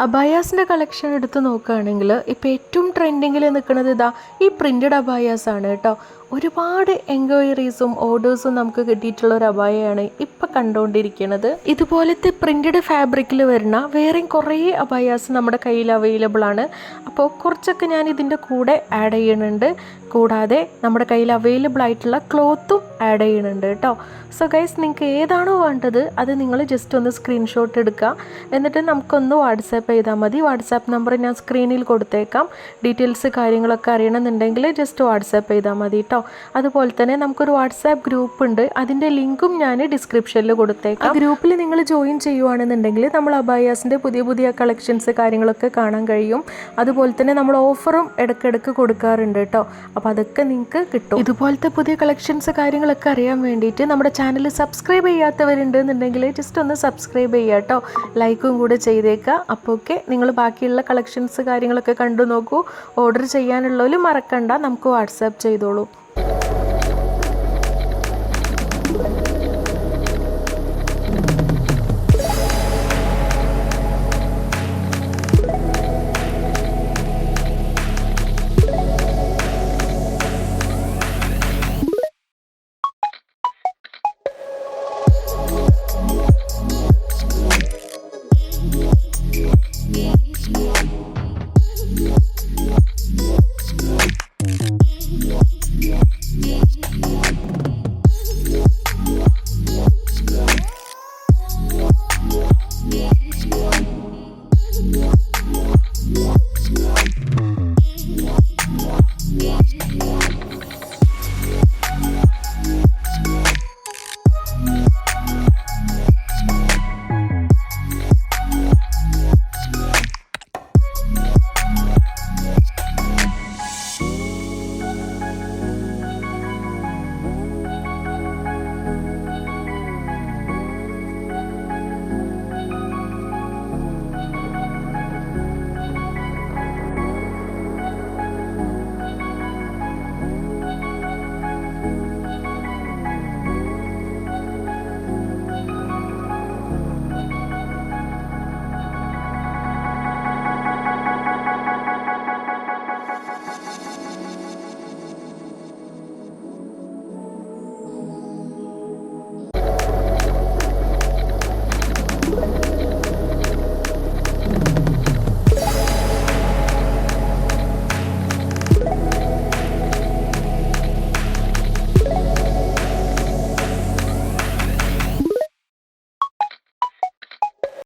അബായാസിൻ്റെ collection എടുത്ത് നോക്കുകയാണെങ്കിൽ ഇപ്പോൾ ഏറ്റവും ട്രെൻഡിങ്ങിൽ നിൽക്കുന്നത് ഈ പ്രിൻറ്റഡ് അബായാസ് ആണ് കേട്ടോ. ഒരുപാട് എൻക്വയറീസും ഓർഡേഴ്സും നമുക്ക് കിട്ടിയിട്ടുള്ള ഒരു അബായയാണ് ഇപ്പം കണ്ടുകൊണ്ടിരിക്കുന്നത്. ഇതുപോലത്തെ പ്രിൻറ്റഡ് ഫാബ്രിക്കിൽ വരുന്ന വേറെയും കുറേ അബായാസ് നമ്മുടെ കയ്യിൽ അവൈലബിൾ ആണ്. അപ്പോൾ കുറച്ചൊക്കെ ഞാൻ ഇതിൻ്റെ കൂടെ ആഡ് ചെയ്യുന്നുണ്ട്. കൂടാതെ നമ്മുടെ കയ്യിൽ അവൈലബിൾ ആയിട്ടുള്ള ക്ലോത്തും ആഡ് ചെയ്യുന്നുണ്ട് കേട്ടോ. സോ ഗൈസ്, നിങ്ങൾക്ക് ഏതാണോ വേണ്ടത് അത് നിങ്ങൾ ജസ്റ്റ് ഒന്ന് സ്ക്രീൻഷോട്ട് എടുക്കുക. എന്നിട്ട് നമുക്കൊന്ന് വാട്സാപ്പ് ചെയ്താൽ മതി. വാട്സാപ്പ് നമ്പർ ഞാൻ സ്ക്രീനിൽ കൊടുത്തേക്കാം. ഡീറ്റെയിൽസ് കാര്യങ്ങളൊക്കെ അറിയണമെന്നുണ്ടെങ്കിൽ ജസ്റ്റ് വാട്സാപ്പ് ചെയ്താൽ മതി കേട്ടോ. അതുപോലെ തന്നെ നമുക്കൊരു വാട്സാപ്പ് ഗ്രൂപ്പ് ഉണ്ട്. അതിൻ്റെ ലിങ്കും ഞാൻ ഡിസ്ക്രിപ്ഷനിൽ കൊടുത്തേക്കാം. ആ ഗ്രൂപ്പിൽ നിങ്ങൾ ജോയിൻ ചെയ്യുവാണെന്നുണ്ടെങ്കിൽ നമ്മൾ അബായാസിൻ്റെ പുതിയ പുതിയ കളക്ഷൻസ് കാര്യങ്ങളൊക്കെ കാണാൻ കഴിയും. അതുപോലെ തന്നെ നമ്മൾ ഓഫറും ഇടയ്ക്കിടയ്ക്ക് കൊടുക്കാറുണ്ട് കേട്ടോ. അപ്പോൾ അതൊക്കെ നിങ്ങൾക്ക് കിട്ടും. ഇതുപോലത്തെ പുതിയ കളക്ഷൻസ് കാര്യങ്ങളൊക്കെ അറിയാൻ വേണ്ടിയിട്ട് നമ്മുടെ ചാനൽ സബ്സ്ക്രൈബ് ചെയ്യാത്തവരുണ്ടെന്നുണ്ടെങ്കിൽ ജസ്റ്റ് ഒന്ന് സബ്സ്ക്രൈബ് ചെയ്യുക കേട്ടോ. ലൈക്കും കൂടെ ചെയ്തേക്കുക. അപ്പോൾ ഓക്കെ, നിങ്ങൾ ബാക്കിയുള്ള കളക്ഷൻസ് കാര്യങ്ങളൊക്കെ കണ്ടു നോക്കൂ. ഓർഡർ ചെയ്യാനുള്ളവരും മറക്കണ്ട, നമുക്ക് വാട്സാപ്പ് ചെയ്തോളൂ.